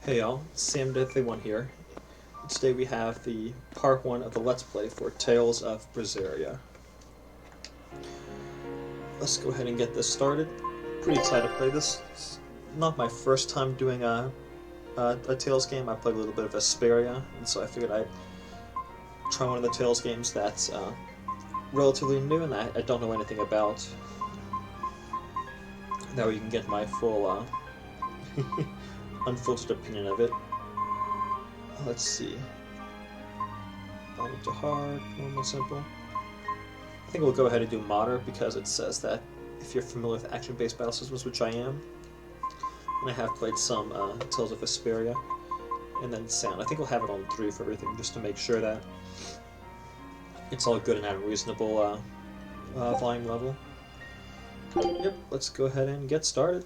Hey y'all, Sam Deathly1 here. Today we have the part 1 of the Let's Play for Tales of Berseria. Let's go ahead and get this started. Pretty excited to play this. It's not my first time doing a Tales game. I played a little bit of Vesperia, and so I figured I'd try one of the Tales games that's relatively new and I don't know anything about. That way you can get my full unfiltered opinion of it. Let's see. Bottom to hard, normal, simple. I think we'll go ahead and do moderate because it says that if you're familiar with action-based battle systems, which I am, and I have played some Tales of Berseria, and then sound. I think we'll have it on 3 for everything just to make sure that it's all good and at a reasonable volume level. Yep, let's go ahead and get started.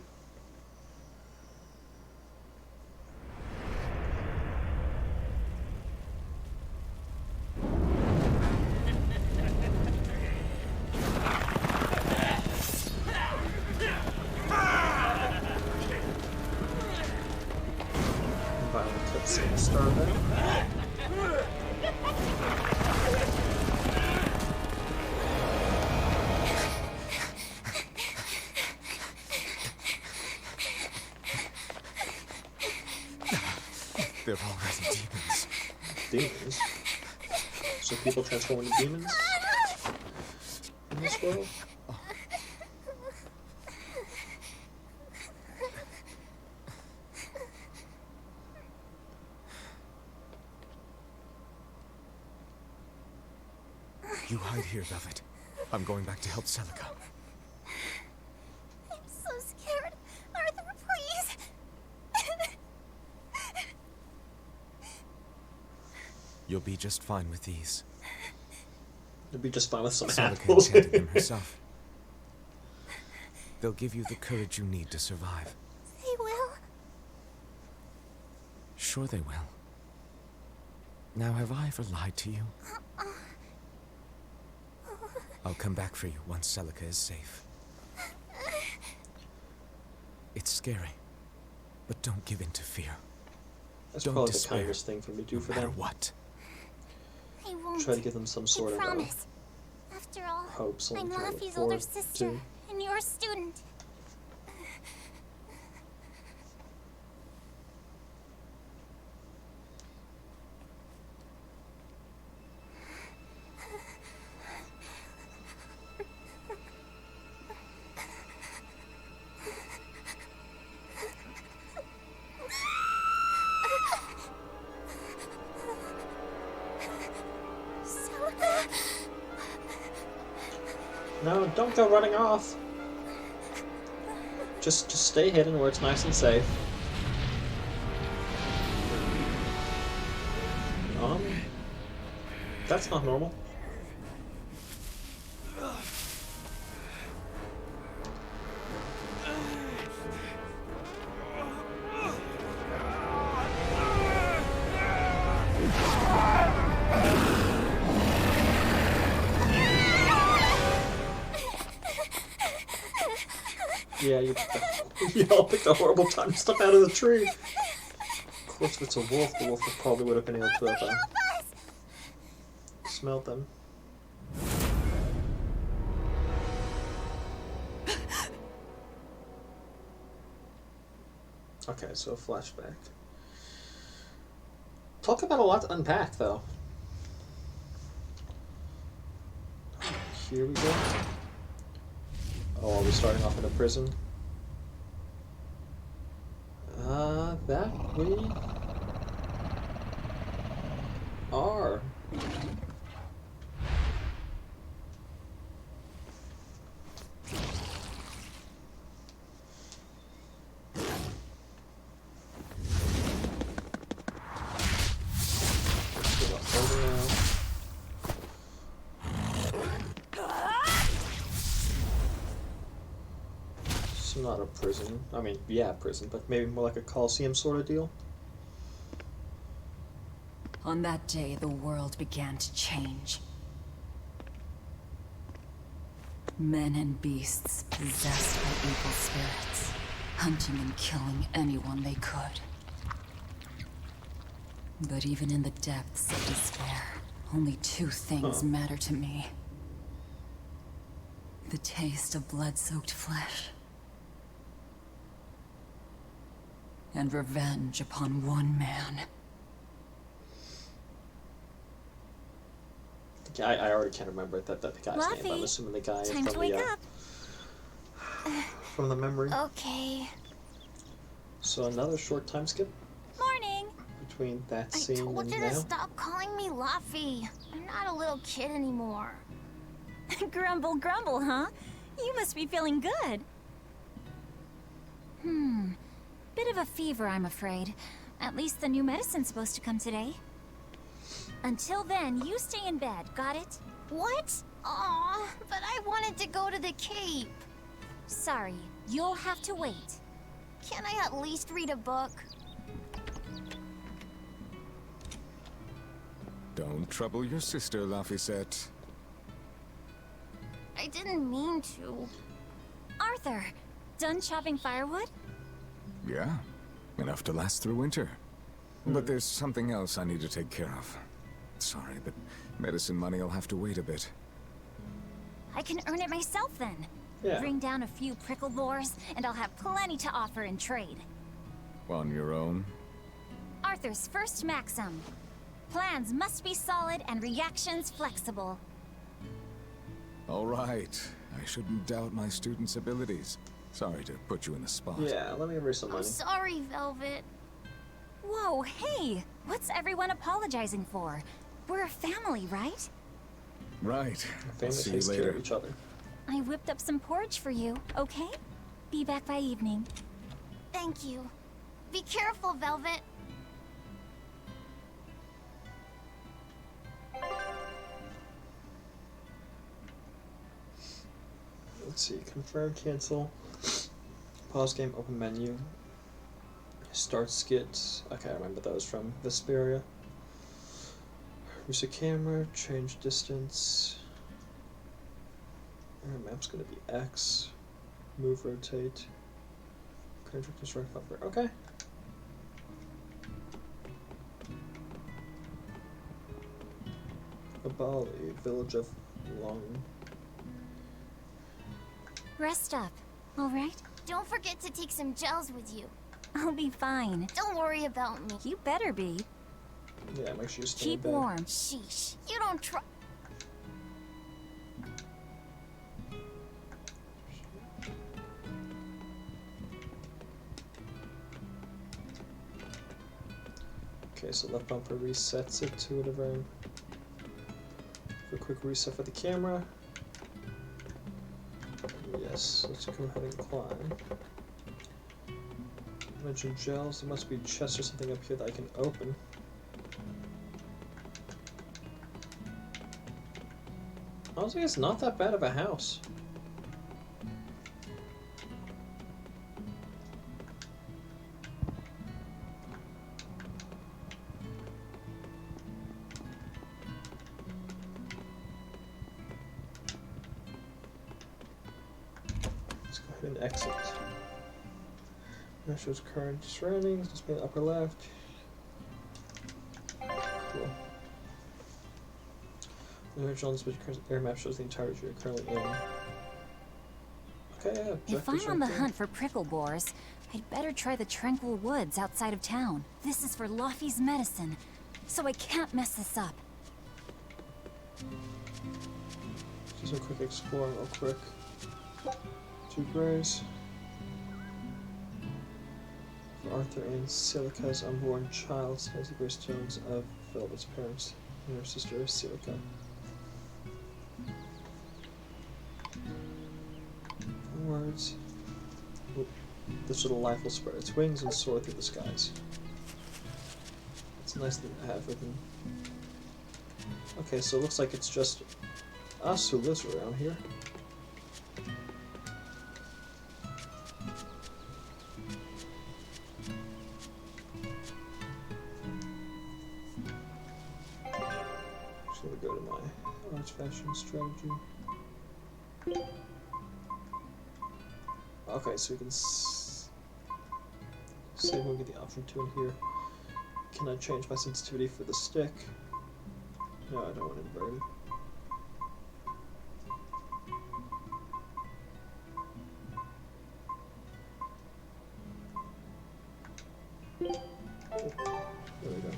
They're already demons. Demons? So people transform into demons? In this world? You hide here, Velvet. I'm going back to help Celica. I'm so scared. Arthur, please. You'll be just fine with these. You'll be just fine with some Celica apples. enchanted them herself. They'll give you the courage you need to survive. They will. Sure they will. Now, have I ever lied to you? I'll come back for you once Celica is safe. It's scary, but don't give in to fear. That's Don't probably despair, the kindest thing for me to do no for matter them. what. I won't. Try to give them some sort I of promise. After all, hope, something I'm to look Laffy's older forward sister to. and your student. No, don't go running off. Just stay hidden where it's nice and safe. That's not normal. Yeah, you all picked a horrible time to step out of the tree. Of course, if it's a wolf, the wolf probably would have been able to have smelled them. Okay, so a flashback. Talk about a lot to unpack, though. Here we go. Oh, are we starting off in a prison? That we are. Not a prison. I mean, yeah, prison, but maybe more like a Coliseum sort of deal. On that day, the world began to change. Men and beasts possessed by evil spirits, hunting and killing anyone they could. But even in the depths of despair, only two things matter to me. The taste of blood-soaked flesh. And revenge upon one man. I already can't remember that the guy's name, but I'm assuming the guy Time from to wake the up. from the memory. Okay. So another short time skip Morning. between that I scene told and you now. to stop calling me Luffy. I'm not a little kid anymore. Grumble, grumble, huh? You must be feeling good. Bit of a fever, I'm afraid. At least the new medicine's supposed to come today. Until then, you stay in bed, got it? What? Aw, but I wanted to go to the Cape. Sorry, you'll have to wait. Can I at least read a book? Don't trouble your sister, Laphicet. I didn't mean to. Arthur, done chopping firewood? Yeah, enough to last through winter. But there's something else I need to take care of. Sorry, but medicine money will have to wait a bit. I can earn it myself then. Yeah. Bring down a few prickle lures, and I'll have plenty to offer in trade. On your own? Arthur's first maxim. Plans must be solid and reactions flexible. All right. I shouldn't doubt my students' abilities. Sorry to put you in the spot. Yeah, let me raise some I'm money. sorry, Velvet. Whoa, hey! What's everyone apologizing for? We're a family, right? Right. Family See you takes care later. of each other. I whipped up some porridge for you, okay? Be back by evening. Thank you. Be careful, Velvet. Let's see. Confirm, cancel. Pause game, open menu. Start skit. Okay, I remember those from Vesperia. Reset camera, change distance. Our map's gonna be X. Move, rotate. Current construct hover. Okay. Aball, village of Long. Rest up, all right? Don't forget to take some gels with you. I'll be fine. Don't worry about me. You better be. Yeah, make sure you stay in Keep bed. warm. Sheesh, you don't try. Okay, so left bumper resets it to whatever. For a quick reset for the camera. Yes, let's go ahead and climb. Mention gels. There must be chests or something up here that I can open. Honestly, it's not that bad of a house. Let's go ahead and exit. That shows current surroundings, display in the upper left. Cool. The original display air map shows the entirety you're currently in. Okay, yeah, If I'm on the hunt for prickle boars, I'd better try the Tranquil Woods outside of town. This is for Luffy's medicine, so I can't mess this up. Do some quick exploring real quick. 2 grays. For Arthur and Silica's unborn child stands the gray stones of Velvet's parents and her sister Silica. Words. Oop. This little life will spread its wings and soar through the skies. It's a nice thing to have written. Okay, so it looks like it's just us who lives around here. Just gonna go to my arts fashion strategy. Okay, so we can see if we can get the option 2 in here. Can I change my sensitivity for the stick? No, I don't want inverted. There we go.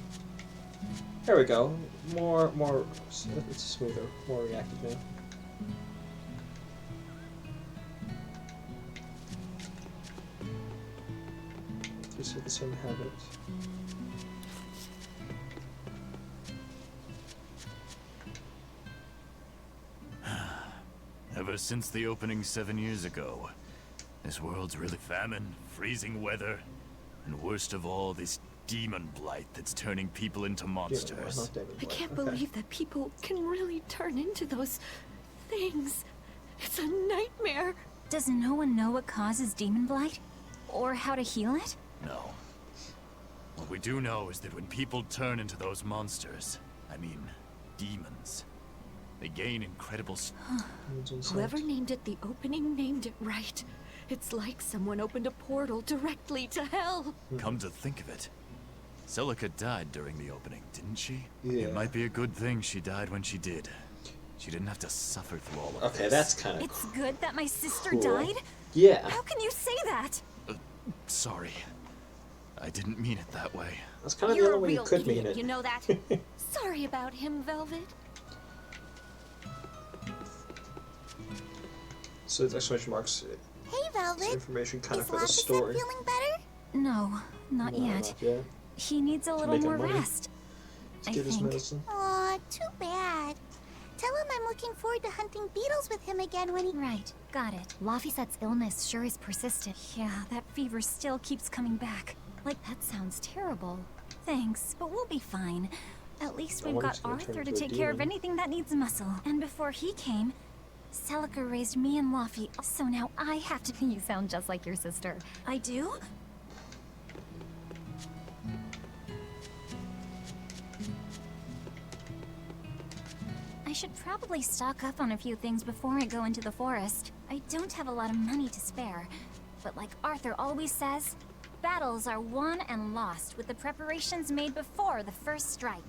There we go. More. It's smoother, more reactive now. Just with the same habit. Ever since the opening 7 years ago, this world's really famine, freezing weather, and worst of all, this demon blight that's turning people into monsters. I can't believe that people can really turn into those things. It's a nightmare. Does no one know what causes demon blight? Or how to heal it? No. What we do know is that when people turn into those monsters, I mean, demons, they gain incredible Whoever named it the opening named it right. It's like someone opened a portal directly to hell. Come to think of it, Celica died during the opening, didn't she? Yeah. It might be a good thing she died when she did. She didn't have to suffer through all of this. Okay, that's kind of It's good that my sister cool. died? Yeah. How can you say that? Sorry. I didn't mean it that way. That's kind of the You're a only way you real could idiot, mean it. you know that? Sorry about him, Velvet. So it's exclamation marks. Hey, It's Velvet. information kind of Is for the Lapis story. feeling better? No, not No, yet. Not yet. He needs a little make him more money. rest. To I get his think. medicine. Aw, too bad. Tell him I'm looking forward to hunting beetles with him again when he... Right, got it. Lafisette's illness sure is persistent. Yeah, that fever still keeps coming back. Like, that sounds terrible. Thanks, but we'll be fine. At least I we've wonder got if he's gonna turn Arthur to into a take care of demon. anything that needs muscle. And before he came, Celica raised me and Laffy, so now I have to... You sound just like your sister. I do? I should probably stock up on a few things before I go into the forest. I don't have a lot of money to spare, but like Arthur always says, battles are won and lost with the preparations made before the first strike.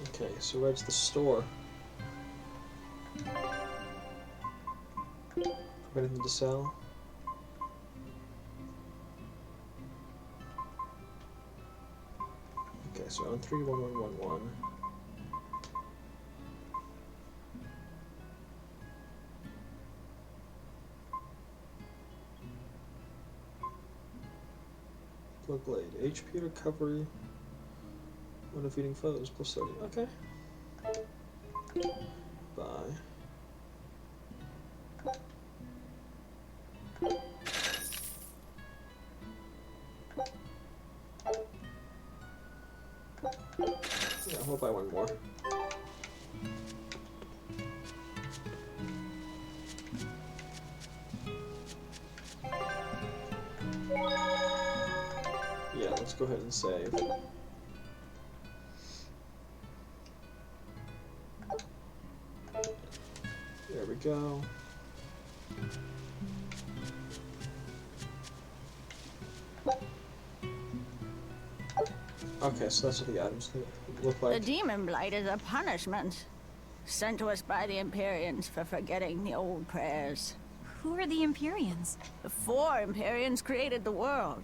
Okay, so where's the store? Anything to sell? Okay, so on 31111. Blood Blade. HP recovery when defeating foes plus 30. Okay. Bye. Yeah, we'll buy one more. Yeah, let's go ahead and save. There we go. Okay, so that's what the items look The like. demon blight is a punishment sent to us by the Empyreans for forgetting the old prayers. Who are the Empyreans? The 4 Empyreans created the world.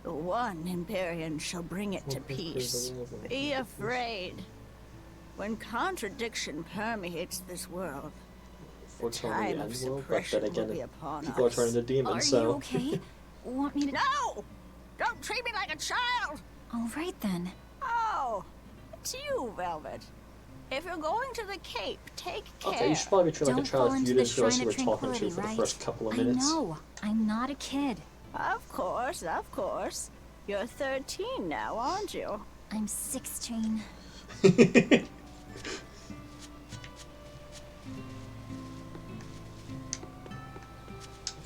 The one Empyrean shall bring it to What created the peace. world? Be afraid. When contradiction permeates this world, the Foretold time the of end world, but suppression then will be again, upon people are us. turning into demons, Are so. you okay? Want me to... No! Don't treat me like a child! All right then. Oh, it's you, Velvet. If you're going to the Cape, take care. Okay, you should probably be treated like a Don't child fall if you into the didn't realize Shrine you of were talking to Tranquility, for the right? first couple of I minutes. know. I'm not a kid. Of course, of course. You're 13 now, aren't you? I'm 16. Okay,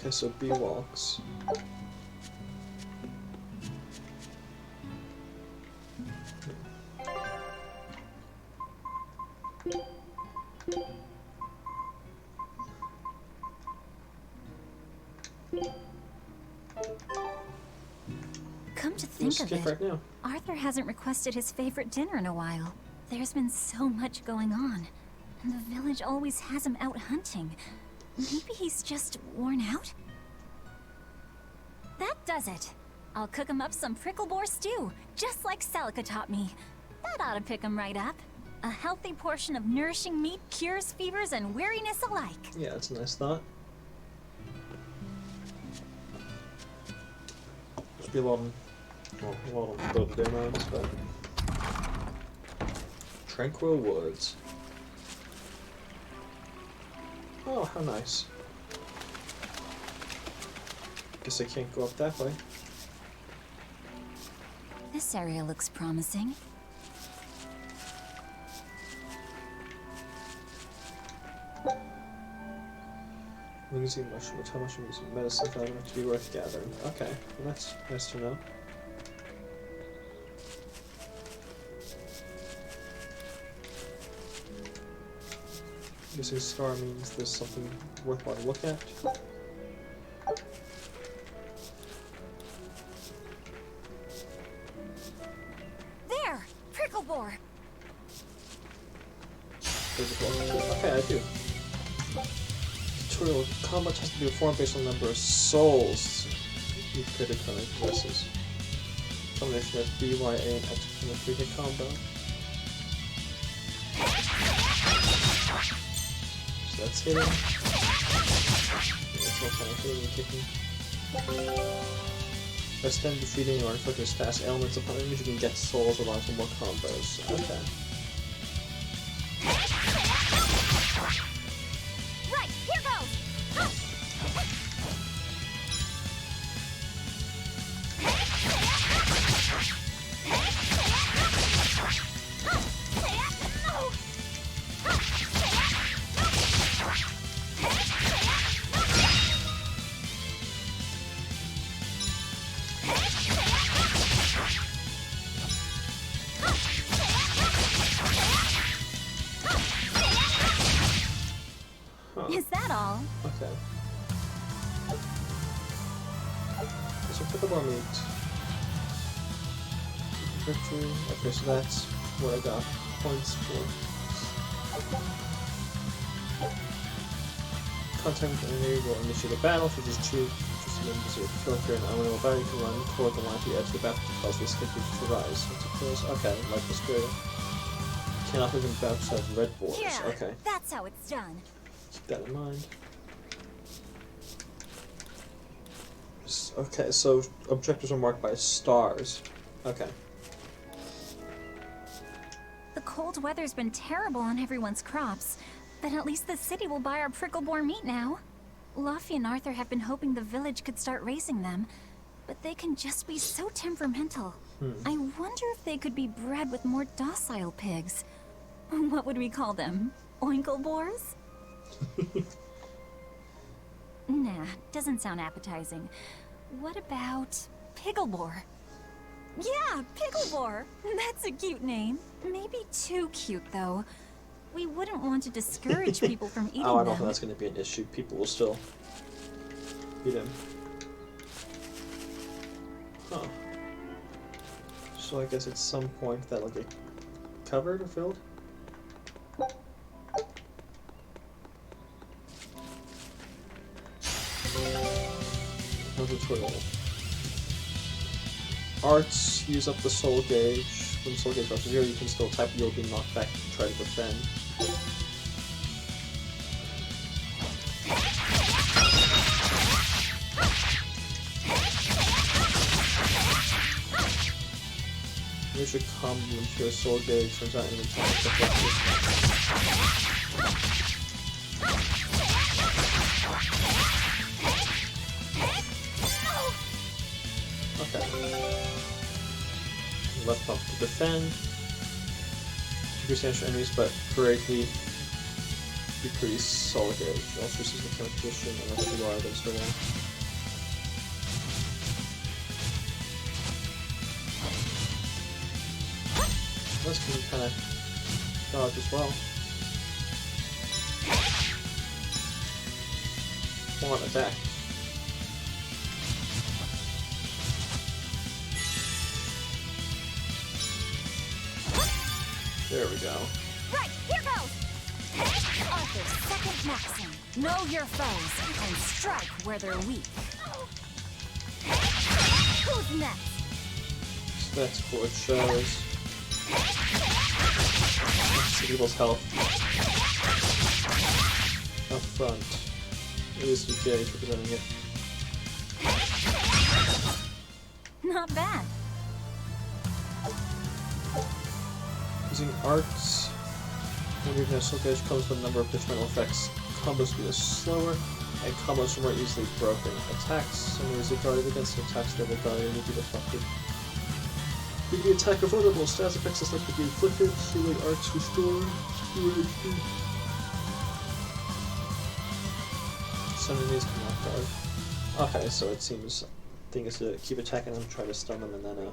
so B walks. Come to think of it, right now. Arthur hasn't requested his favorite dinner in a while. There's been so much going on, and the village always has him out hunting. Maybe he's just worn out? That does it. I'll cook him up some prickle boar stew, just like Celica taught me. That ought to pick him right up. A healthy portion of nourishing meat cures fevers and weariness alike. Yeah, that's a nice thought. There's be a lot of both demos, but Tranquil Woods. Oh, how nice. Guess I can't go up that way. This area looks promising. Lunacy mushroom, how much using medicine for to be worth gathering. Okay, well, that's nice to know. Using star means there's something worthwhile to look at. There! Prickle boar! Okay, I do. Tutorial. Combat has to be performed based on the number of souls each critic currently possesses. Combination of B, Y, A, and X from a 3-hit combo. So that's hitting. That's all kind of hitting and kicking. By stem defeating or inflicting fast elements upon enemies, you can get souls along for more combos. Okay. Right, here goes! Is that all? Okay. So pickle bar meat. Victory. Okay, so that's what I got points for. Contact with an enemy will initiate a battle, which is true. Just remember to feel if you're an unwinnable battle, you can run toward the line to the edge of the battle to cause the escape to rise. Okay, like this greater. Cannot live in bouts of red boars. Yeah, Okay. that's how it's done. Keep that in mind. Okay, so objectives are marked by stars. Okay. The cold weather's been terrible on everyone's crops, but at least the city will buy our prickle boar meat now. Luffy and Arthur have been hoping the village could start raising them, but they can just be so temperamental. I wonder if they could be bred with more docile pigs. What would we call them? Oinkle boars? Nah, doesn't sound appetizing. What about Picklebore? Yeah, Picklebore! That's a cute name. Maybe too cute, though. We wouldn't want to discourage people from eating them. Oh, I don't think that's going to be an issue. People will still eat them. Huh. So I guess at some point that'll get covered or filled? No tutorial. Arts use up the soul gauge. When the soul gauge drops to 0, you can still type, you'll be knocked back to try to defend. Here's your compliment to your soul gauge. Turns out enemy attacks deflected. Okay. Left bump to defend. Decrease damage to enemies, but greatly decrease soul gauge. Also uses the current position unless you are against the wall. This can be kind of dodge as well. One attack. There we go. Right, here goes! Arthur's second maxim. Know your foes and strike where they're weak. Who's next? So that's cool. It shows people's health up front. At least with Jay's representing it. Not bad. Using arts, when your national gauge comes with a number of detrimental effects, combo speed is slower, and combos are more easily broken. Attacks, summoners are guarded against, attacks that are guarded will be deflected. With the attack of ufotable, stats effects is likely to be inflicted, healing arts restore, some enemies come off guard. Okay, so it seems the thing is to keep attacking them, try to stun them, and then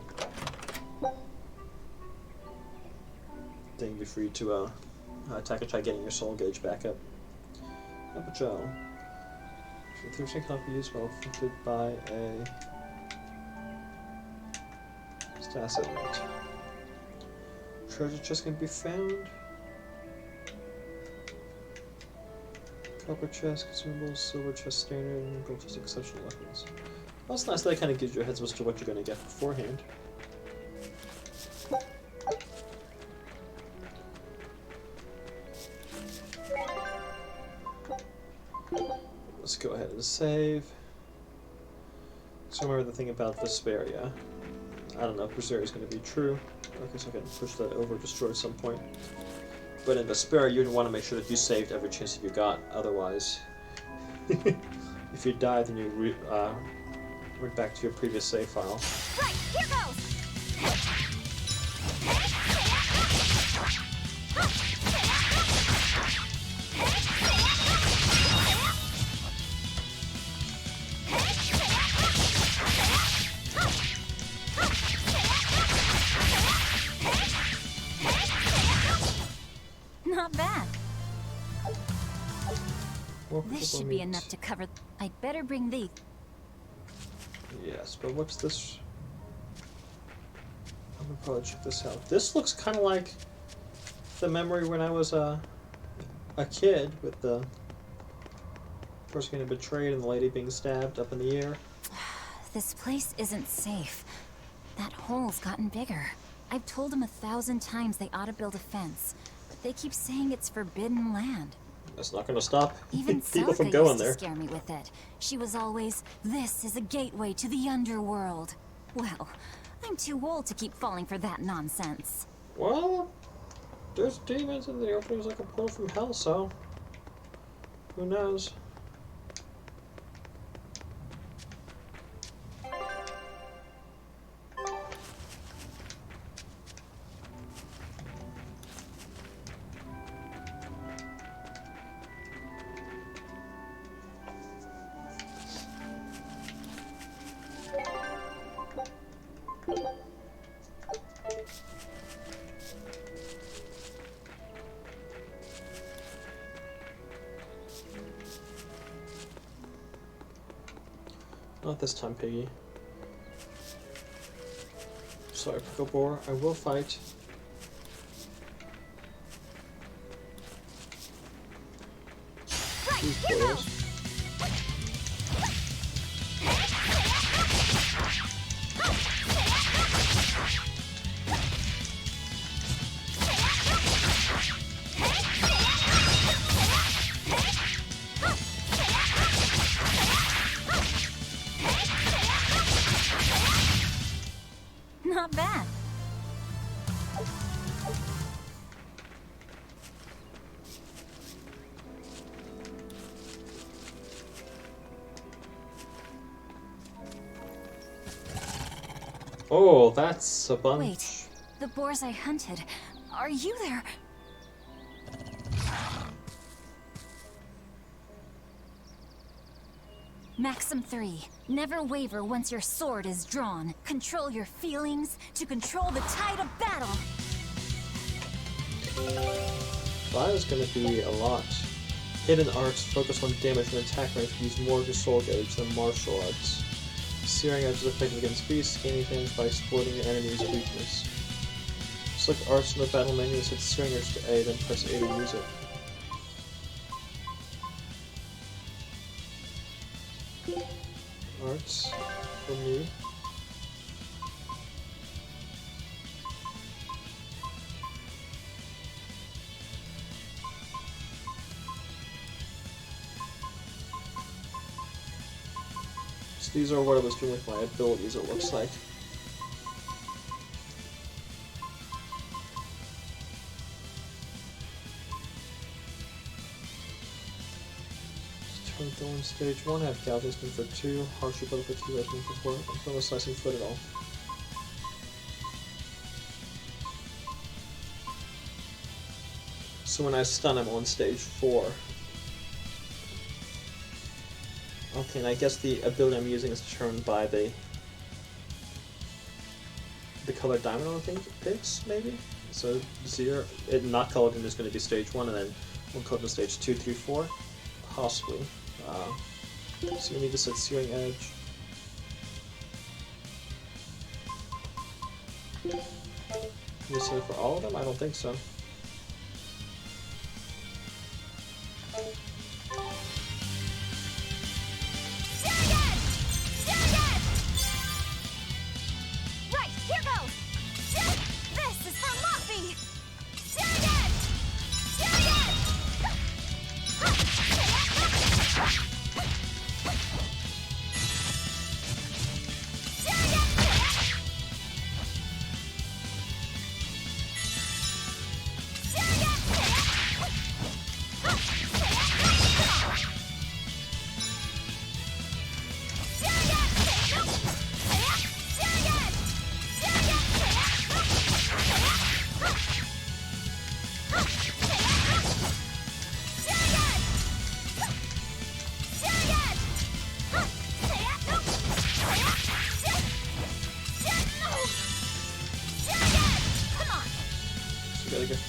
then be free to attack and try getting your soul gauge back up. Aball. The 3% cannot be used while affected by a status element. Treasure chest can be found. Copper chest, consumables, silver chest standard, and gold chest exceptional weapons. Well, it's nice that it kind of gives you a heads up as to what you're going to get beforehand. Let's go ahead and save. So remember the thing about Vesperia. I don't know if Berseria is going to be true. I guess I can push that over, destroy at some point. But in Vesperia, you'd want to make sure that you saved every chance that you got. Otherwise, if you die, then you went back to your previous save file. Right, here goes! Not bad. This should be enough to cover. I'd better bring these. Yes, but what's this? I'm gonna probably check this out. This looks kind of like the memory when I was a kid, with the person getting betrayed and the lady being stabbed up in the air. This place isn't safe. That hole's gotten bigger. I've told them 1,000 times they ought to build a fence, but they keep saying it's forbidden land. That's not going to stop Even people Selka from going used there. to scare me with it. She was always, "This is a gateway to the underworld." Well, I'm too old to keep falling for that nonsense. Well, there's demons in the openings like a portal from hell, so who knows? Not this time, Piggy. Sorry, Picklebore. I will fight. Right, These here boys. goes! Not bad. Oh, that's a bunch. Wait, the boars I hunted. Are you there? Maxim 3. Never waver once your sword is drawn. Control your feelings to control the tide of battle. That is going to be a lot. Hidden arts focus on damage and attack range, use more of your soul gauge than martial arts. Searing Edge is effective against beasts, gaining damage by exploiting your enemy's weakness. Select arts in the battle menu and set Searing Edge to A, then press A to use it. Arts for me. So these are what I was doing with my abilities, it looks like. Turn Thorn stage 1, I have Gouge Instinct for 2, Hardship level for 2, Resting for 4, and no Slicing Foot at all. So when I stun, I'm on stage 4. Okay, and I guess the ability I'm using is determined by the color diamond I think it picks, maybe? So 0, not colored in is going to be stage 1, and then one colored in stage 2, 3, 4? Possibly. So we need to set Searing Edge. Can we set it for all of them? I don't think so.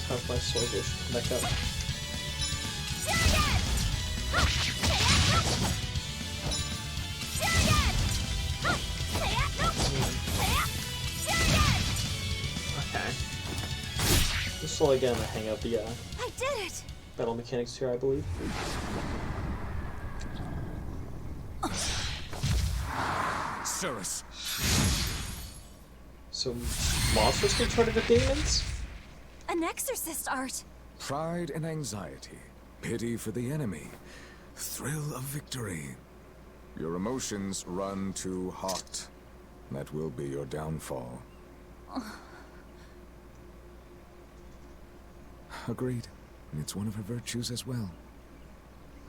Have my soul gauge come back up. Okay. Just slowly getting the hang of the I did it! battle mechanics here, I believe. Cirrus. So monsters can turn into demons? An exorcist art! Pride and anxiety, pity for the enemy, thrill of victory. Your emotions run too hot. That will be your downfall. Agreed. It's one of her virtues as well.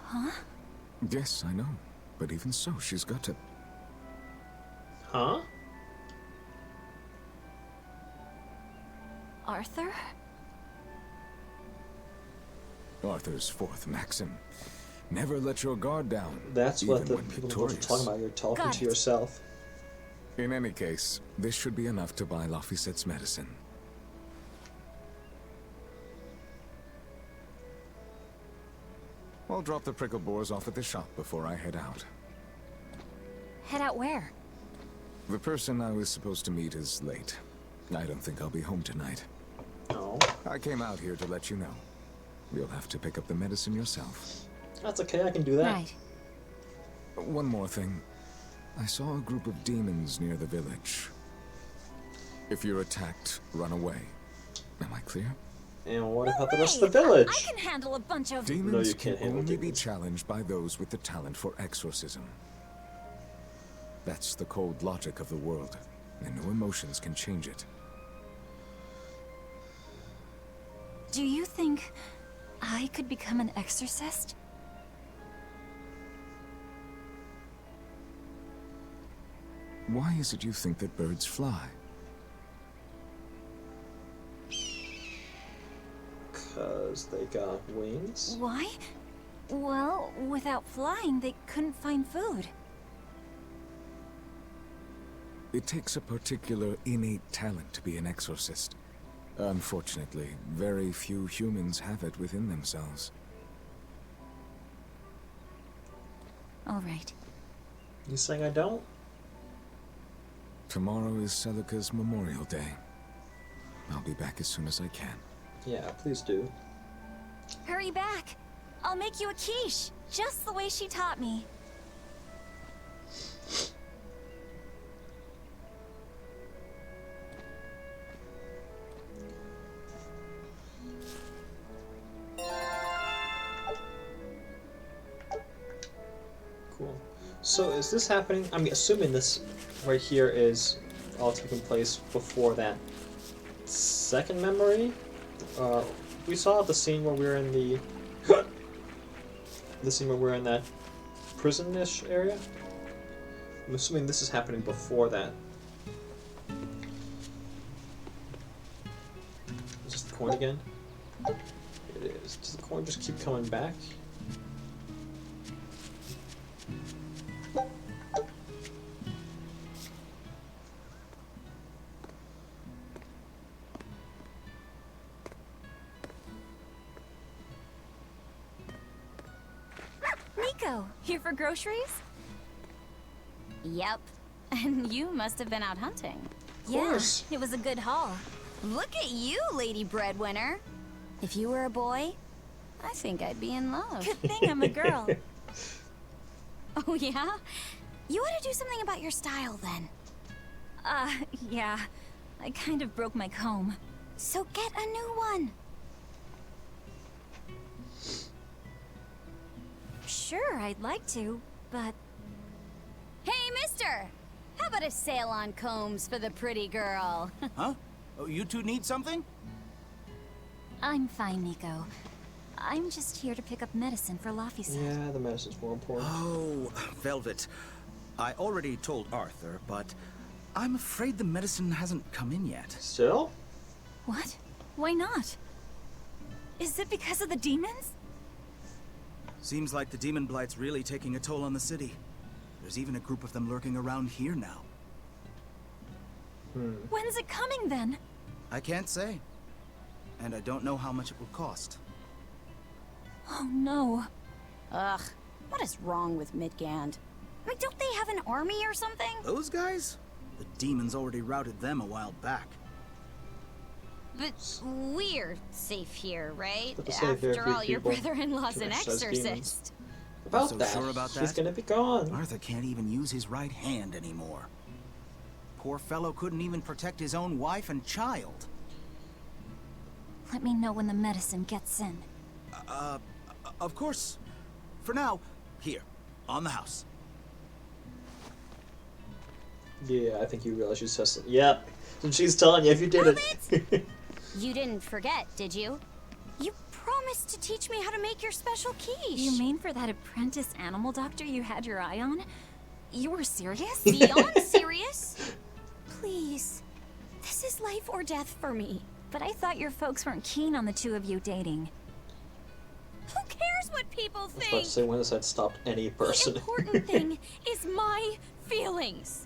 Huh? Yes, I know. But even so, she's got to... Huh? Arthur? Arthur's fourth maxim. Never let your guard down. That's what even the when people victorious. are talking about. You're talking Got to it. yourself. In any case, this should be enough to buy Laphicette's medicine. I'll drop the prickle boars off at the shop before I head out. Head out where? The person I was supposed to meet is late. I don't think I'll be home tonight. No. I came out here to let you know. You'll have to pick up the medicine yourself. That's okay, I can do that. Right. One more thing. I saw a group of demons near the village. If you're attacked, run away. Am I clear? And what No about the rest way! of the village? I can handle a bunch of... Demons No, you can can't handle only be demons. challenged by those with the talent for exorcism. That's the cold logic of the world, and no emotions can change it. Do you think I could become an exorcist? Why is it you think that birds fly? Because they got wings? Why? Well, without flying, they couldn't find food. It takes a particular innate talent to be an exorcist. Unfortunately, very few humans have it within themselves. All right. You saying I don't? Tomorrow is Celica's Memorial Day. I'll be back as soon as I can. Yeah, please do. Hurry back. I'll make you a quiche, just the way she taught me. Cool. So is this happening? I'm assuming this right here is all taking place before that second memory. We saw the scene where we were in the scene where we're in that prison-ish area. I'm assuming this is happening before that. Is this the coin again? It is. Does the coin just keep coming back? Nico, here for groceries? Yep. And you must have been out hunting. Of course. Yeah, it was a good haul. Look at you, Lady Breadwinner. If you were a boy, I think I'd be in love. Good thing I'm a girl. Oh, yeah? You ought to do something about your style, then. Yeah. I kind of broke my comb. So get a new one. Sure, I'd like to, but... Hey, mister! How about a sale on combs for the pretty girl? Huh? Oh, you two need something? I'm fine, Nico. I'm just here to pick up medicine for Laphicet. Yeah, the medicine's more important. Oh, Velvet. I already told Arthur, but I'm afraid the medicine hasn't come in yet. Still? What? Why not? Is it because of the demons? Seems like the demon blight's really taking a toll on the city. There's even a group of them lurking around here now. When's it coming, then? I can't say. And I don't know how much it will cost. Oh, no. Ugh, what is wrong with Midgand? I mean, don't they have an army or something? Those guys? The demons already routed them a while back. But we're safe here, right? But to say very After few all, your people brother-in-law's can an exercise demons. exorcist. About So that. sure about She's that? gonna be gone. Arthur can't even use his right hand anymore. Poor fellow couldn't even protect his own wife and child. Let me know when the medicine gets in. Of course. For now, here, on the house. Yeah, I think you realize she says something. Yeah, and she's telling you if you did it. You didn't forget, did you? You promised to teach me how to make your special quiche. You mean for that apprentice animal doctor you had your eye on? You were serious? Beyond serious? Please. This is life or death for me. But I thought your folks weren't keen on the two of you dating. Who cares what people I was about think? to say, when has that stopped any person? The important thing is my feelings.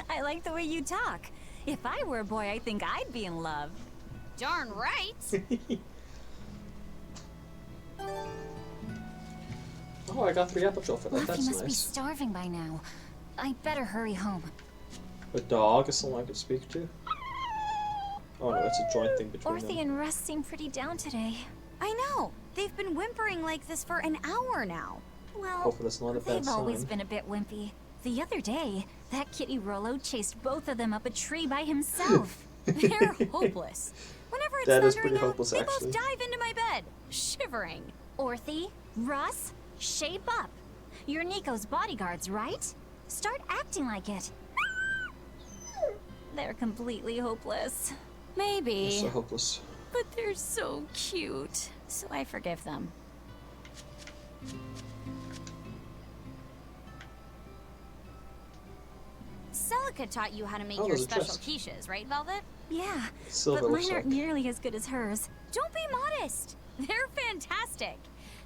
I like the way you talk. If I were a boy, I think I'd be in love. Darn right. Oh, I got 3 apple for that. Laffy That's must be nice. starving by now. I'd better hurry home. A dog is someone I could speak to? Oh no, it's a joint thing between Orthe them. and Russ seem pretty down today. I know. They've been whimpering like this for an hour now. Well, Hopefully that's not a bad they've always sign. been a bit wimpy. The other day, that kitty Rollo chased both of them up a tree by himself. They're hopeless. Whenever it's That is thundering pretty out, hopeless, they actually. both dive into my bed, shivering. Orthe, Russ, shape up. You're Nico's bodyguards, right? Start acting like it. They're completely hopeless. Maybe, They're so hopeless. but they're so cute. So I forgive them. Celica taught you how to make Oh, your there's a special chest. quiches, right, Velvet? Yeah, Silver but looks mine aren't like. nearly as good as hers. Don't be modest. They're fantastic.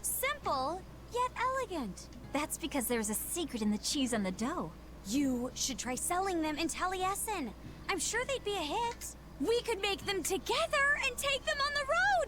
Simple, yet elegant. That's because there's a secret in the cheese on the dough. You should try selling them in Taliesin. I'm sure they'd be a hit. We could make them together and take them on the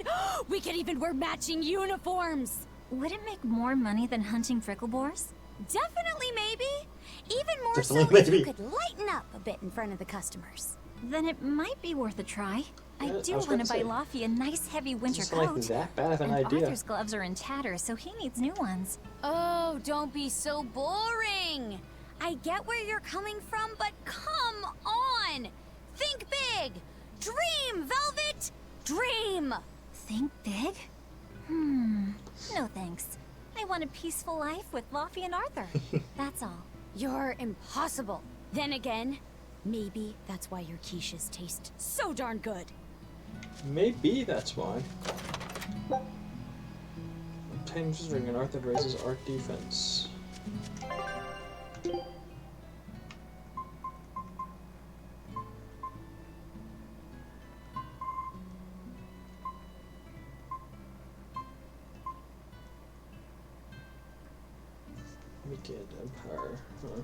road. We could even wear matching uniforms. Would it make more money than hunting fricklebores? Definitely maybe. Even more Definitely so if maybe. you could lighten up a bit in front of the customers. Then it might be worth a try. I Yeah, do I was want gonna to buy say, Laffy a nice heavy winter Doesn't sound coat. like that bad of an And idea. Arthur's gloves are in tatters, so he needs new ones. Oh, don't be so boring. I get where you're coming from, but come on. Think big. Dream, Velvet. Dream. Think big? No thanks. I want a peaceful life with Laffy and Arthur. That's all. You're impossible. Then again, maybe that's why your quiches taste so darn good. Maybe that's why. Times ring and Arthur raises art defense. Midgand Empire, huh?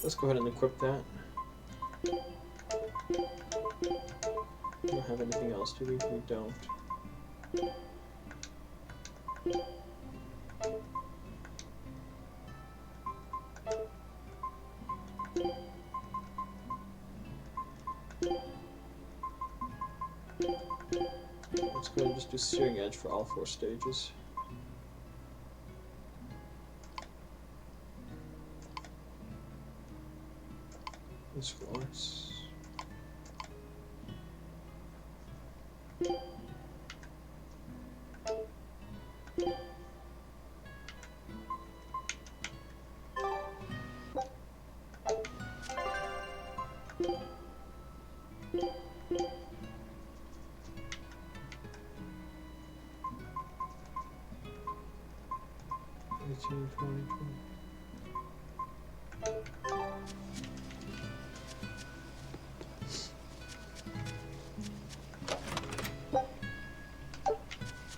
Let's go ahead and equip that. We don't have anything else, do we? We don't. Let's go ahead and just do Searing Edge for all 4 stages. This floors.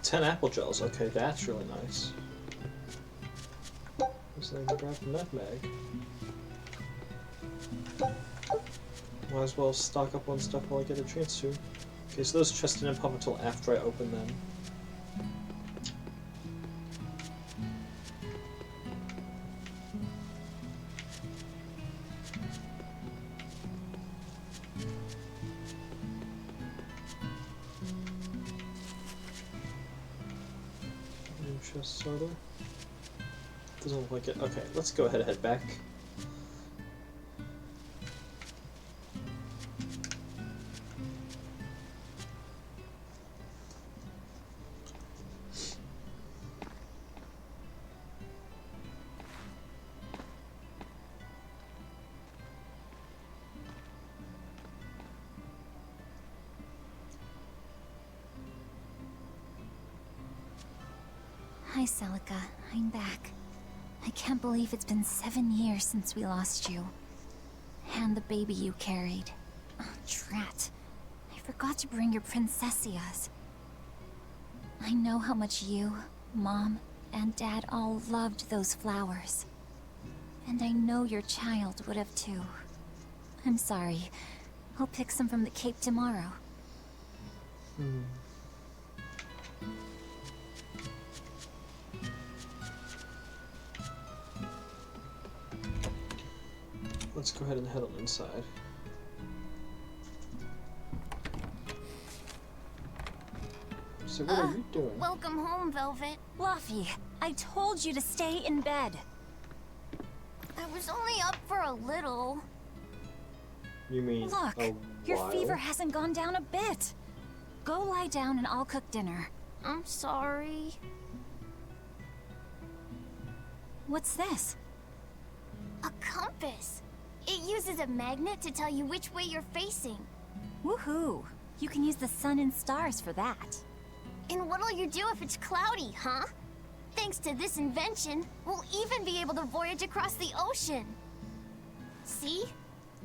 Ten apple gels, okay, that's really nice. Just like grab nutmeg. Might as well stock up on stuff while I get a chance to. Okay, so those chests didn't pop until after I open them. Chests are there? Doesn't look like it. Okay, let's go ahead and head back. Hi, Celica. I'm back. I can't believe it's been 7 years since we lost you. And the baby you carried. Oh, drat. I forgot to bring your princessias. I know how much you, Mom, and Dad all loved those flowers. And I know your child would have too. I'm sorry. I'll pick some from the Cape tomorrow. Let's go ahead and head on inside. So what are you doing? Welcome home, Velvet. Laffy, I told you to stay in bed. I was only up for a little. You mean Look, a your while? fever hasn't gone down a bit. Go lie down and I'll cook dinner. I'm sorry. What's this? A compass. It uses a magnet to tell you which way you're facing. Woohoo! You can use the sun and stars for that. And what'll you do if it's cloudy, huh? Thanks to this invention, we'll even be able to voyage across the ocean. See?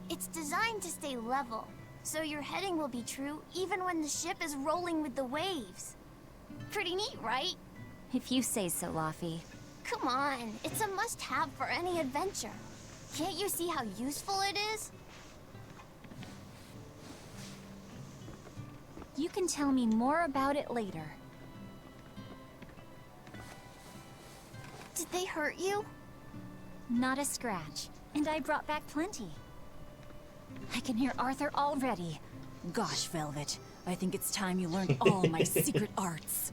It's designed to stay level, so your heading will be true even when the ship is rolling with the waves. Pretty neat, right? If you say so, Laffy. Come on, it's a must-have for any adventure. Can't you see how useful it is? You can tell me more about it later. Did they hurt you? Not a scratch, and I brought back plenty. I can hear Arthur already. Gosh, Velvet, I think it's time you learned all my secret arts.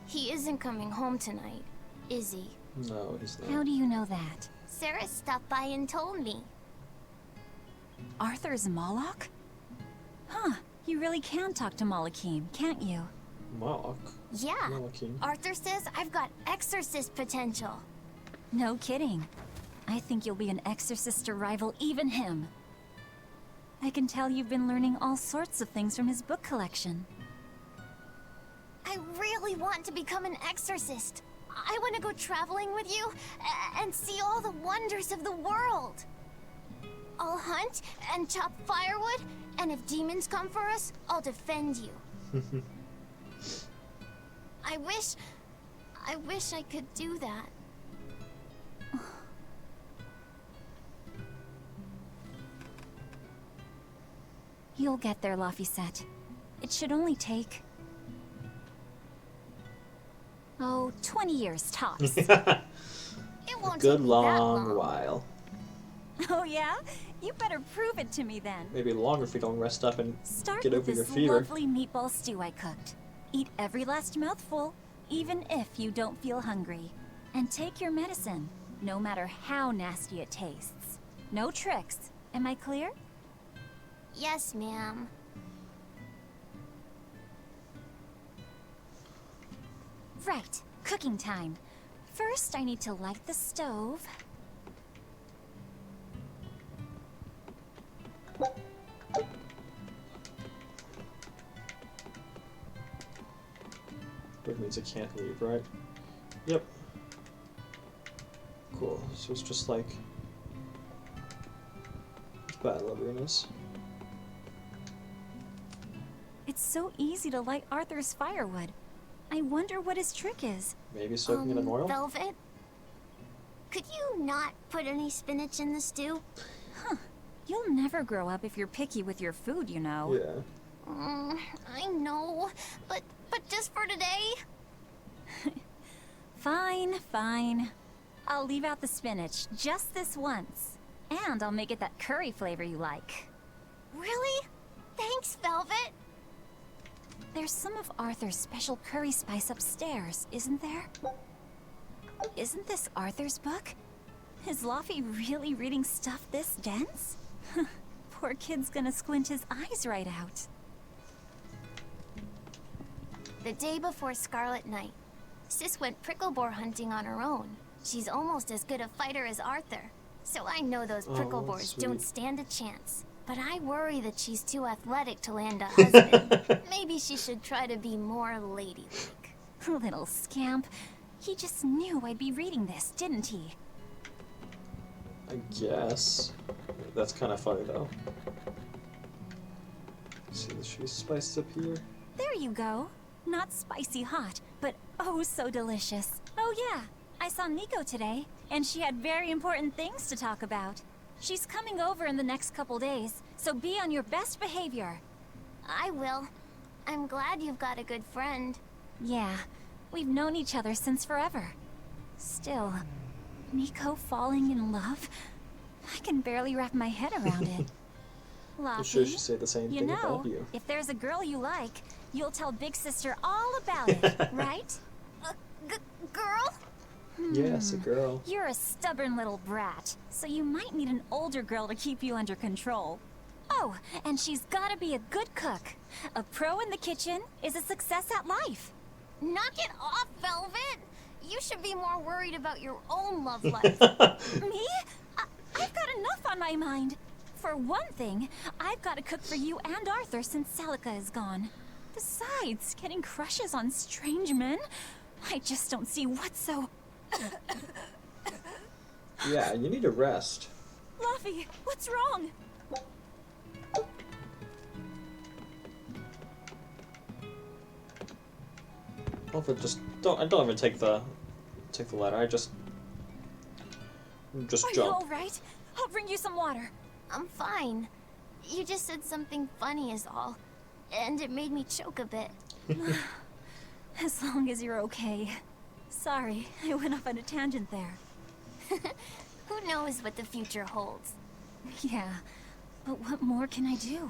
He isn't coming home tonight, is he? No, he's not. How do you know that? Sarah stopped by and told me. Arthur's Moloch? Huh, you really can talk to Malakim, can't you? Moloch? Yeah. Malakim. Arthur says I've got exorcist potential. No kidding. I think you'll be an exorcist to rival even him. I can tell you've been learning all sorts of things from his book collection. I really want to become an exorcist. I want to go traveling with you and see all the wonders of the world. I'll hunt and chop firewood, and if demons come for us, I'll defend you. I wish I could do that. You'll get there, Laphicet. It should only take... 20 years tops. It won't Good take me that long while. Oh yeah? You better prove it to me then. Maybe longer if we don't rest up and Start get with over your this fever. lovely meatball stew I cooked. Eat every last mouthful, even if you don't feel hungry. And take your medicine, no matter how nasty it tastes. No tricks. Am I clear? Yes, ma'am. Right, cooking time. First, I need to light the stove. Which means it can't leave, right? Yep. Cool. So it's just like battle arenas. It's so easy to light Arthur's firewood. I wonder what his trick is. Maybe soaking it in oil? Velvet? Could you not put any spinach in the stew? You'll never grow up if you're picky with your food, you know. Yeah. I know, but just for today? Fine, fine. I'll leave out the spinach just this once. And I'll make it that curry flavor you like. Really? Thanks, Velvet. There's some of Arthur's special curry spice upstairs, isn't there? Isn't this Arthur's book? Is Laffy really reading stuff this dense? Poor kid's gonna squint his eyes right out. The day before Scarlet Night, Sis went prickle boar hunting on her own. She's almost as good a fighter as Arthur, so I know those prickle boars don't stand a chance. But I worry that she's too athletic to land a husband. Maybe she should try to be more ladylike. Little scamp. He just knew I'd be reading this, didn't he? I guess. That's kind of funny, though. See the cheese spice up here? There you go. Not spicy hot, but oh so delicious. Oh yeah, I saw Nico today, and she had very important things to talk about. She's coming over in the next couple days, so be on your best behavior. I will. I'm glad you've got a good friend. Yeah, we've known each other since forever. Still, Nico falling in love? I can barely wrap my head around it. I'm sure she'd say the same you thing know, about you. if there's a girl you like, you'll tell Big Sister all about it, right? Girl? Yes, a girl. You're a stubborn little brat, so you might need an older girl to keep you under control. Oh, and she's gotta be a good cook. A pro in the kitchen is a success at life. Knock it off, Velvet! You should be more worried about your own love life. Me? I've got enough on my mind. For one thing, I've got to cook for you and Arthur since Celica is gone. Besides, getting crushes on strange men? I just don't see what's so... Yeah, you need to rest. Luffy, what's wrong? I don't even take the letter. I just Are you jump. all right? I'll bring you some water. I'm fine. You just said something funny is all. And it made me choke a bit. As long as you're okay. Sorry, I went off on a tangent there. Who knows what the future holds? Yeah, but what more can I do?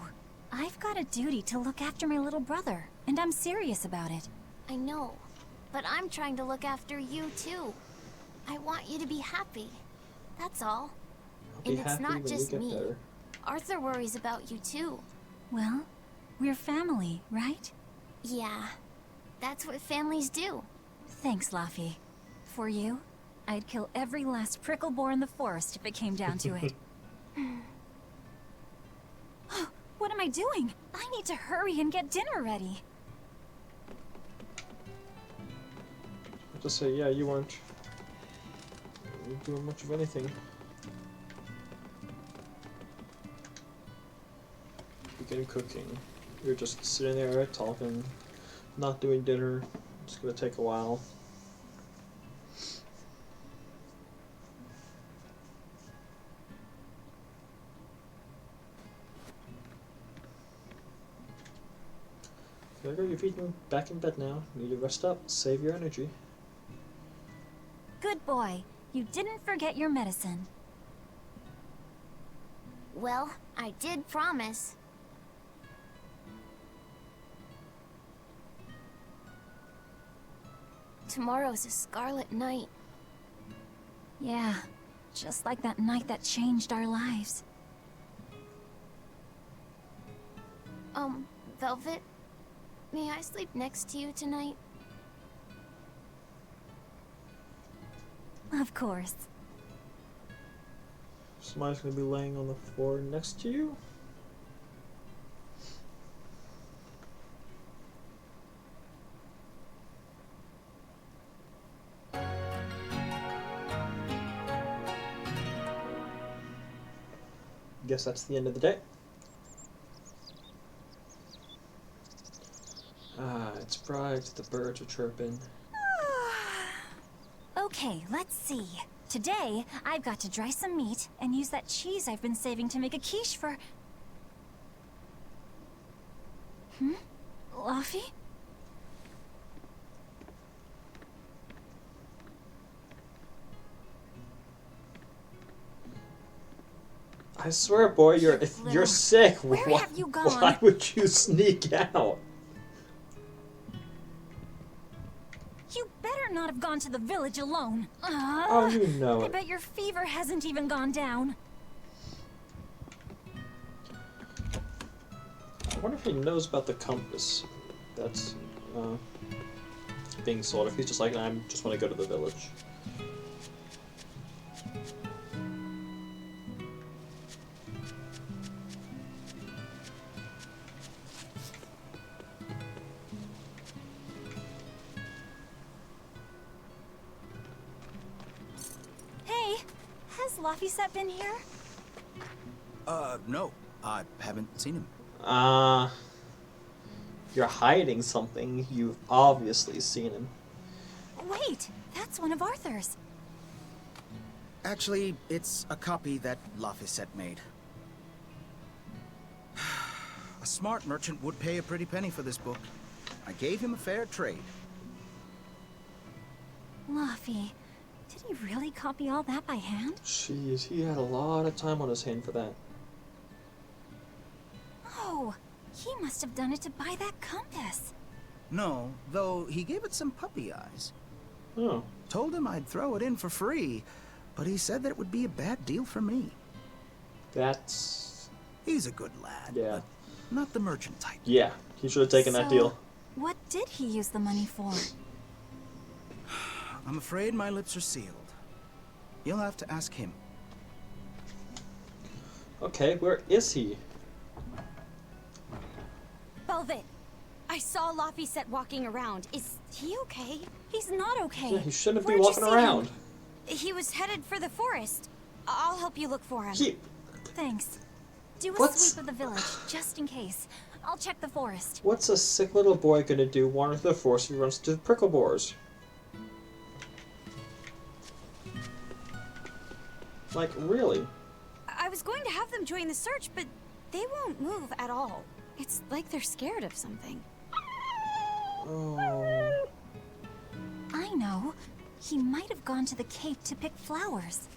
I've got a duty to look after my little brother, and I'm serious about it. I know, but I'm trying to look after you too. I want you to be happy. That's all. Be And it's happy not when you just get me. better. Arthur worries about you too. Well, we're family, right? Yeah, that's what families do. Thanks, Laffy. For you, I'd kill every last prickle boar in the forest if it came down to it. What am I doing? I need to hurry and get dinner ready. I'll just say, yeah, you weren't doing much of anything. Begin cooking. You're just sitting there talking, not doing dinner. It's gonna take a while. There you go, you've eaten, back in bed now. Need to rest up, save your energy. Good boy. You didn't forget your medicine. Well, I did promise. Tomorrow's a scarlet night. Yeah, just like that night that changed our lives. Velvet, may I sleep next to you tonight? Of course. Somebody's gonna be laying on the floor next to you? Guess that's the end of the day. Ah, it's bright, the birds are chirping. Okay, let's see. Today, I've got to dry some meat and use that cheese I've been saving to make a quiche for... Laffy? I swear, boy, if you're sick, Where have you gone? Why would you sneak out? You better not have gone to the village alone. Oh, you know I it. bet your fever hasn't even gone down. I wonder if he knows about the compass that's being sold. If he's just like, I just want to go to the village. Hey, has Laffy been here? No. I haven't seen him. You're hiding something. You've obviously seen him. Wait, that's one of Arthur's. Actually, it's a copy that Laphicet made. A smart merchant would pay a pretty penny for this book. I gave him a fair trade. Laffy, did he really copy all that by hand? Jeez, he had a lot of time on his hand for that. Oh, he must have done it to buy that compass. No, though he gave it some puppy eyes. Oh. Told him I'd throw it in for free, but he said that it would be a bad deal for me. That's... He's a good lad, Yeah. but not the merchant type. Yeah, he should have taken that deal. What did he use the money for? I'm afraid my lips are sealed. You'll have to ask him. Okay, where is he? Velvet, I saw Laphicet walking around. Is he okay? He's not okay. Yeah, he shouldn't be Where'd you walking see around. him? He was headed for the forest. I'll help you look for him. Thanks. Do a What's- sweep of the village, just in case. I'll check the forest. What's a sick little boy gonna do wandering through the forest if he runs to the prickle boars? Like, really? them join the search, but they won't move at all. It's like they're scared of something. Oh. I know. He might have gone to the cape to pick flowers.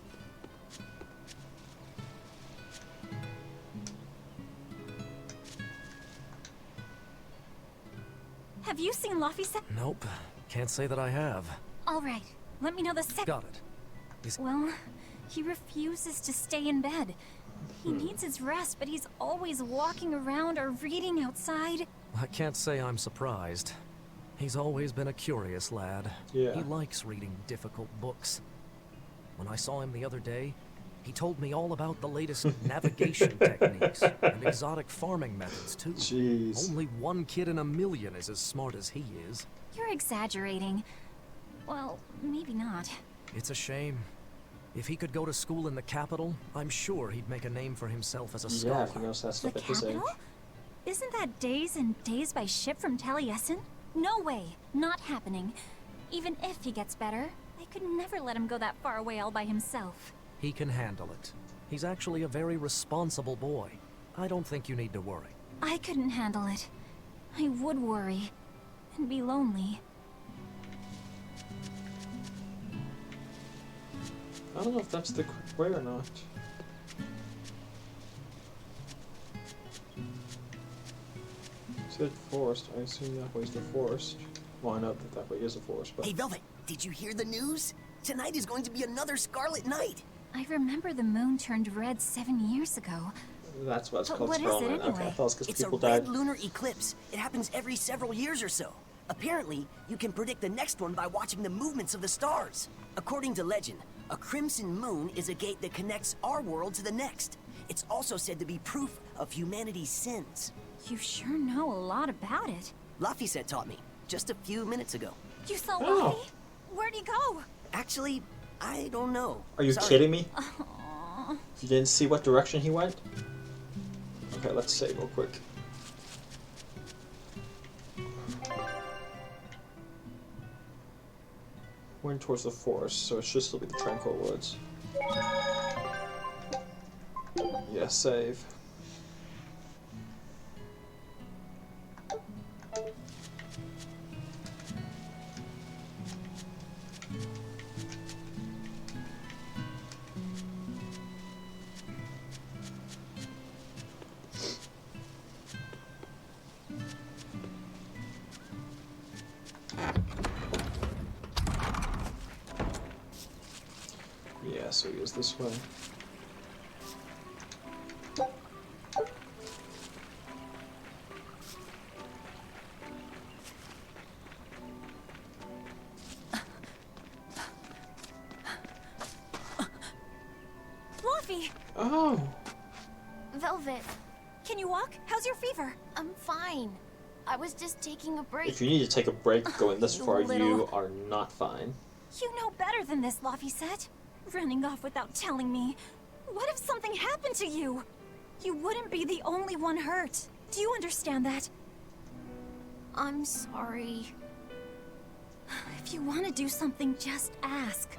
Have you seen Laphicet? Nope. Can't say that I have. All right. Let me know the second. Got it. Well, he refuses to stay in bed. He needs his rest, but he's always walking around or reading outside. I can't say I'm surprised. He's always been a curious lad. Yeah. He likes reading difficult books. When I saw him the other day, he told me all about the latest navigation techniques and exotic farming methods, too. Jeez. Only one kid in a million is as smart as he is. You're exaggerating. Well, maybe not. It's a shame. If he could go to school in the capital, I'm sure he'd make a name for himself as a scholar. Yeah, if he knows that The stuff at his age. capital? Isn't that days and days by ship from Taliesin? No way. Not happening. Even if he gets better, I could never let him go that far away all by himself. He can handle it. He's actually a very responsible boy. I don't think you need to worry. I couldn't handle it. I would worry. And be lonely. I don't know if that's the quick way or not. Said forest. I assume that way's the forest. Well, I know that way is the forest, but... Hey, Velvet, did you hear the news? Tonight is going to be another Scarlet Night. I remember the moon turned red 7 years ago. That's what it's But called. what is Scarlet it Night. Okay, I anyway? thought it was because It's a people red died. lunar eclipse. It happens every several years or so. Apparently, you can predict the next one by watching the movements of the stars. According to legend, a crimson moon is a gate that connects our world to the next. It's also said to be proof of humanity's sins. You sure know a lot about it. Laphicet taught me, just a few minutes ago. You saw Oh. Luffy? Where'd he go? Actually, I don't know. Are you Sorry. kidding me? Aww. You didn't see what direction he went? Okay, let's save real quick. Went towards the forest, so it should still be the Tranquil Woods. Yeah, save. Yeah, so he goes this way. Luffy! Oh! Velvet, Can you walk? How's your fever? I'm fine. I was just taking a break. If you need to take a break going this You far, you little- are not fine. You know better than this, Laphicet. Running off without telling me. What if something happened to you? You wouldn't be the only one hurt. Do you understand that? I'm sorry. If you want to do something, just ask.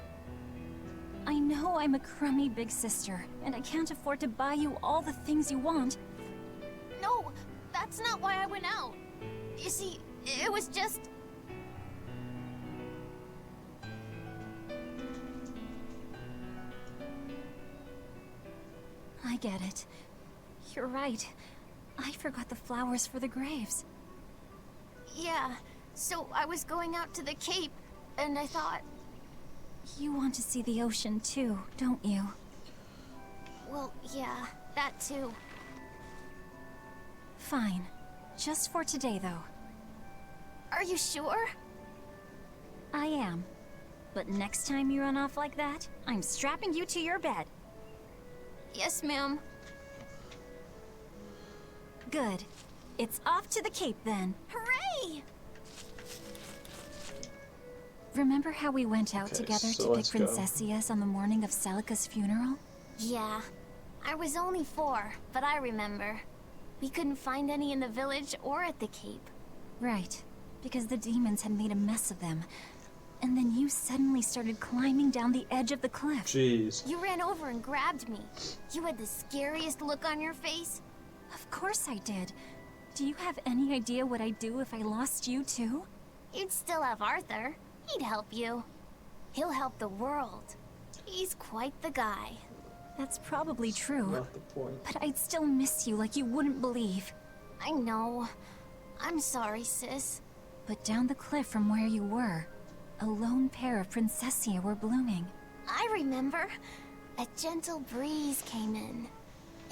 I know I'm a crummy big sister, and I can't afford to buy you all the things you want. No, that's not why I went out. You see, it was just... I get it. You're right. I forgot the flowers for the graves. Yeah, so I was going out to the Cape, and I thought... You want to see the ocean too, don't you? Well, yeah, that too. Fine. Just for today, though. Are you sure? I am. But next time you run off like that, I'm strapping you to your bed. Yes, ma'am. Good. It's off to the Cape then. Hooray! Remember how we went out Okay, together so to pick let's go. Princessias on the morning of Celica's funeral? Yeah. I was only 4, but I remember. We couldn't find any in the village or at the Cape. Right. Because the demons had made a mess of them. and then you suddenly started climbing down the edge of the cliff. Jeez. You ran over and grabbed me. You had the scariest look on your face. Of course I did. Do you have any idea what I'd do if I lost you too? You'd still have Arthur. He'd help you. He'll help the world. He's quite the guy. That's probably true. Not the point. But I'd still miss you like you wouldn't believe. I know. I'm sorry, sis. But down the cliff from where you were, a lone pair of Princessia were blooming. I remember. A gentle breeze came in,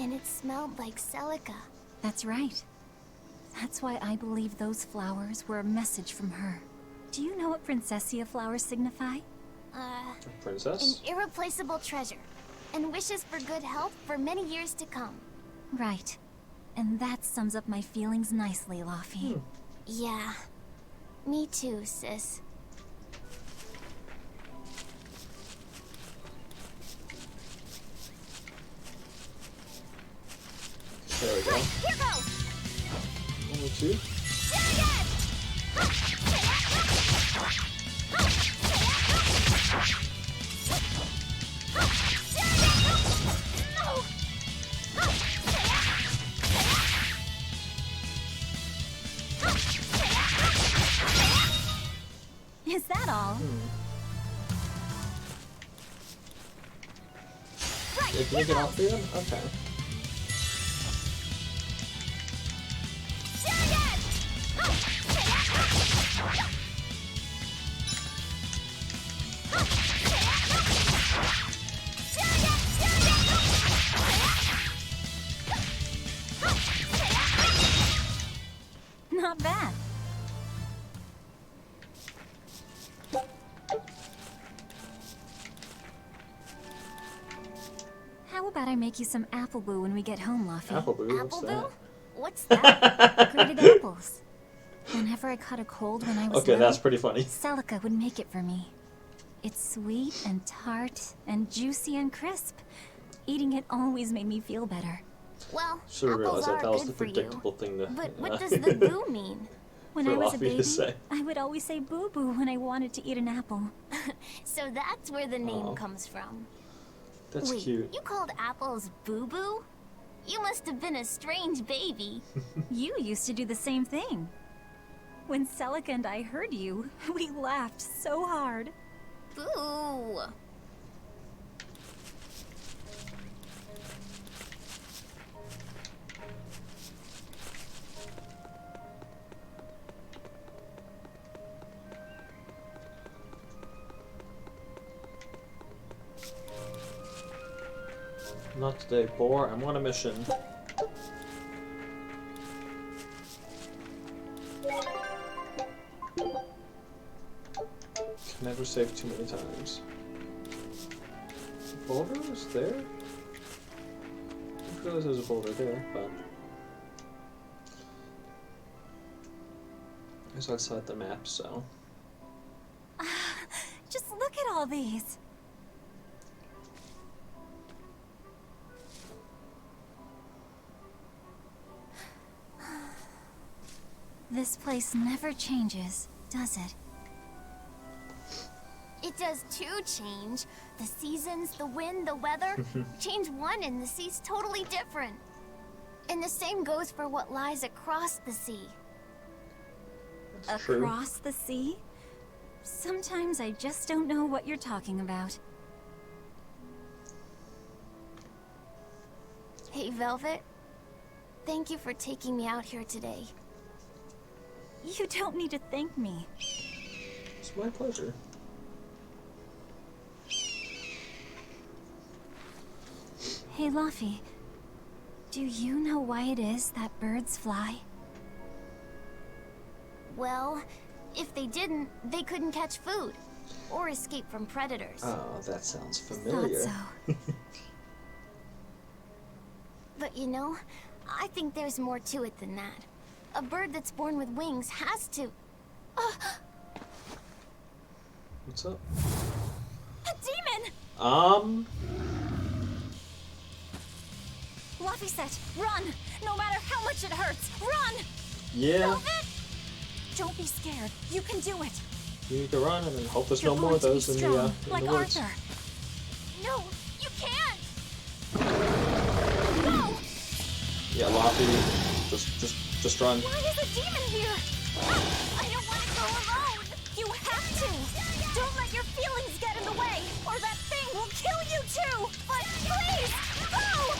and it smelled like Celica. That's right. That's why I believe those flowers were a message from her. Do you know what Princessia flowers signify? Princess? An irreplaceable treasure, and wishes for good health for many years to come. Right. And that sums up my feelings nicely, Laufey. Yeah. Me too, sis. There we go. Here goes! 1 or 2. Is that all? Can you get off here? Okay. Not bad. How about I make you some apple boo when we get home, Laufey? Apple boo? What's Apple that? boo? What's that? Grated apples. Whenever I caught a cold when I was Okay, little, that's pretty funny. Celica would make it for me. It's sweet and tart and juicy and crisp. Eating it always made me feel better. Well, Should have apples realized that are that was good the for you. predictable thing to. But what does the boo mean? When For I was a Laufey to baby, say. I would always say boo-boo when I wanted to eat an apple. So that's where the name Aw. comes from. That's Wait, cute. you called apples boo-boo? You must have been a strange baby. You used to do the same thing. When Celica and I heard you, we laughed so hard. Boo! Not today, boar. I'm on a mission. Can never save too many times. The boulder is there? I didn't realize there was a boulder there, but it's outside the map, so. Just look at all these. This place never changes, does it? It does too change. The seasons, the wind, the weather. Change one and the sea's totally different. And the same goes for what lies across the sea. That's true. Across the sea? Sometimes I just don't know what you're talking about. Hey, Velvet. Thank you for taking me out here today. You don't need to thank me. It's my pleasure. Hey, Laufey. Do you know why it is that birds fly? Well, if they didn't, they couldn't catch food. Or escape from predators. Oh, that sounds familiar. Thought so. But you know, I think there's more to it than that. A bird that's born with wings has to... What's up? A demon! Laufey said, run! No matter how much it hurts, run! Yeah. Velvet! Don't be scared. You can do it. You need to run and then hope there's You're no more of going to be those in strong, the like woods. Arthur. No, you can't. No. Yeah, Lofty, just run. Why is a demon here? I don't want to go alone. You have to. Don't let your feelings get in the way, or that thing will kill you too. But please, go.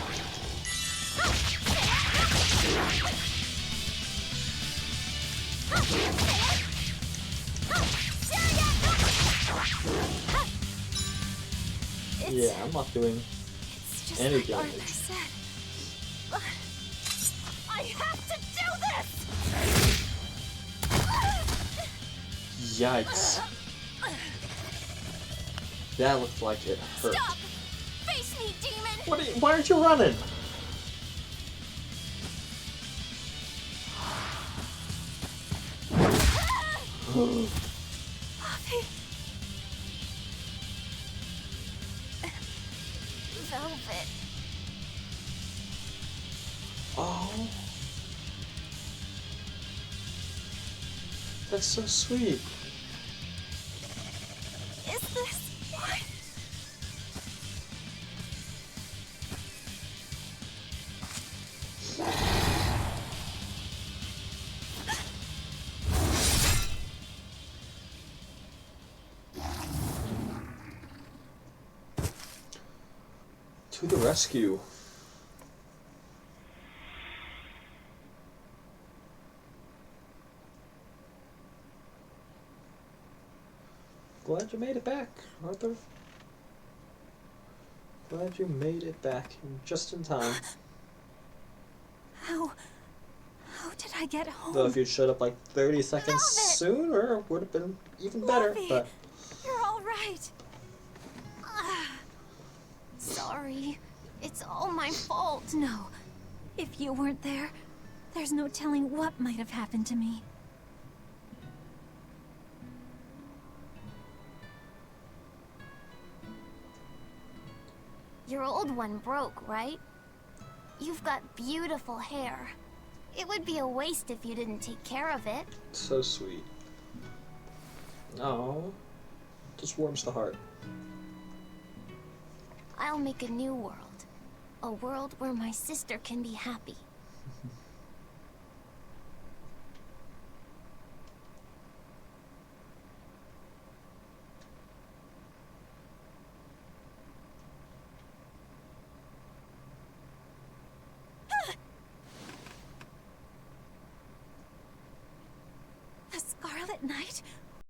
Yeah, I'm not doing It's just any like Arthur damage. said. But I have to do this! Yikes. That looked like it hurt. Stop! Face me, demon! Why aren't you running? Poppy. Velvet. Oh. That's so sweet. Is this what? To the rescue. Glad you made it back, Arthur. Glad you made it back just in time. How did I get home? Though if you'd showed up like 30 seconds Velvet! sooner, it would have been even better. Lovey, But you're all right. Sorry. It's all my fault. No. If you weren't there, there's no telling what might have happened to me. Your old one broke, right? You've got beautiful hair. It would be a waste if you didn't take care of it. so sweet. Oh, just warms the heart. I'll make a new world. A world where my sister can be happy. The Scarlet Knight